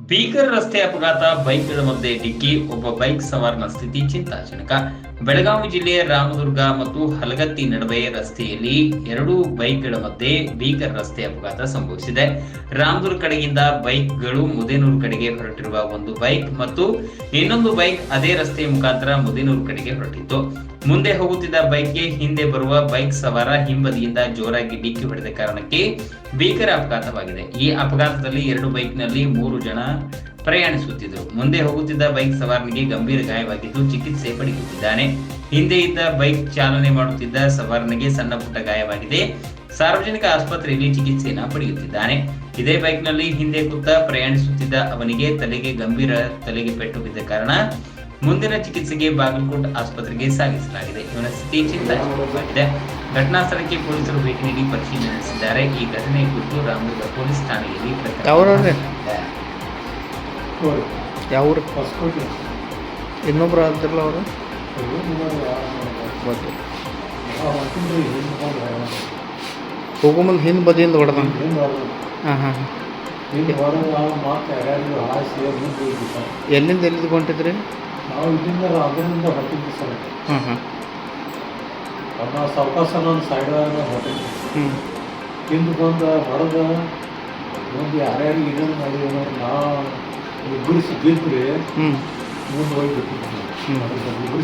ಭೀಕರ ರಸ್ತೆ ಅಪಘಾತ, ಬೈಕ್ಗಳ ಮಧ್ಯೆ ಡಿಕ್ಕಿ, ಒಬ್ಬ ಬೈಕ್ ಸವಾರನ ಸ್ಥಿತಿ ಚಿಂತಾಜನಕ. ಬೆಳಗಾವಿ ಜಿಲ್ಲೆಯ ರಾಮದುರ್ಗ ಮತ್ತು ಹಲಗತ್ತಿ ನಡುವೆ ರಸ್ತೆಯಲ್ಲಿ ಎರಡು ಬೈಕ್ಗಳ ಮಧ್ಯೆ ಭೀಕರ ರಸ್ತೆ ಅಪಘಾತ ಸಂಭವಿಸಿದೆ. ರಾಮದುರ್ಗ ಕಡೆಯಿಂದ ಬೈಕ್ಗಳು ಮುದೇನೂರು ಕಡೆಗೆ ಹೊರಟಿರುವ ಒಂದು ಬೈಕ್ ಮತ್ತು ಇನ್ನೊಂದು ಬೈಕ್ ಅದೇ ರಸ್ತೆಯ ಮುಖಾಂತರ ಮುದೇನೂರು ಕಡೆಗೆ ಹೊರಟಿತ್ತು. ಮುಂದೆ ಹೋಗುತ್ತಿದ್ದ ಬೈಕ್ಗೆ ಹಿಂದೆ ಬರುವ ಬೈಕ್ ಸವಾರ ಹಿಂಬದಿಯಿಂದ ಜೋರಾಗಿ ಡಿಕ್ಕಿ ಹೊಡೆದ ಕಾರಣಕ್ಕೆ ಭೀಕರ ಅಪಘಾತವಾಗಿದೆ. ಈ ಅಪಘಾತದಲ್ಲಿ ಎರಡು ಬೈಕ್ನಲ್ಲಿ 3 ಜನ ಪ್ರಯಾಣಿಸುತ್ತಿದ್ದರು. ಮುಂದೆ ಹೋಗುತ್ತಿದ್ದ ಬೈಕ್ ಸವಾರನಿಗೆ ಗಂಭೀರ ಗಾಯವಾಗಿದ್ದು ಚಿಕಿತ್ಸೆ ಪಡೆಯುತ್ತಿದ್ದಾನೆ. ಹಿಂದೆ ಇದ್ದ ಬೈಕ್ ಚಾಲನೆ ಮಾಡುತ್ತಿದ್ದ ಸವಾರನಿಗೆ ಸಣ್ಣ ಪುಟ್ಟ ಗಾಯವಾಗಿದೆ. ಸಾರ್ವಜನಿಕ ಆಸ್ಪತ್ರೆಯಲ್ಲಿ ಚಿಕಿತ್ಸೆಯನ್ನು ಪಡೆಯುತ್ತಿದ್ದಾನೆ. ಇದೇ ಬೈಕ್ನಲ್ಲಿ ಹಿಂದೆ ಕೂತ ಪ್ರಯಾಣಿಸುತ್ತಿದ್ದ ಅವನಿಗೆ ಗಂಭೀರ ತಲೆಗೆ ಪೆಟ್ಟು ಬಿದ್ದ ಕಾರಣ ಮುಂದಿನ ಚಿಕಿತ್ಸೆಗೆ ಬಾಗಲಕೋಟ್ ಆಸ್ಪತ್ರೆಗೆ ಸಾಗಿಸಲಾಗಿದೆ. ಇವನ ಸ್ಥಿತಿ ಚಿಂತಾಜನಕವಾಗಿದೆ. ಘಟನಾ ಸ್ಥಳಕ್ಕೆ ಪೊಲೀಸರು ಭೇಟಿ ನೀಡಿ ಪರಿಶೀಲನೆ ನಡೆಸಿದ್ದಾರೆ. ಈ ಘಟನೆ ಕುರಿತು ರಾಮದುರ್ಗ ಪೊಲೀಸ್ ಠಾಣೆಯಲ್ಲಿ ಇನ್ನೊಬ್ರು ಆದ್ರಲ್ಲ ಅವರು ಹೋಗೋ ಮುಂದೆ ಹಿಂದೆ ಬದಿಯಿಂದ ಹೊಡೆದ. ಎಲ್ಲಿಂದ ಎಲ್ಲಿಗೆ ಹೊಂಟಿದ್ರಿ? ನಾವು ಇಲ್ಲಿಂದ ಅದರಿಂದ ಹೊರಟಿದ್ವಿ ಸರ್. ನಾವು ಸಾವಕಾಶ ಒಂದು ಸೈಡ್ ಹೊರಟಿದ್ವಿ. ಹಿಂದೆ ಬಂದು ಹೊಡೆದ ಮುಂದೆ ಯಾರ್ಯಾರು ಏನೇನು ಮಾಡಿದ್ವಿ ನೋಡಿ. ನಾವು ಇಬ್ಬರು ಬಿದ್ದರೆ ಮುಂದೆ ಹೋಗಿ ಬಿಟ್ಟಿದ್ವಿ. ಇಬ್ಬರು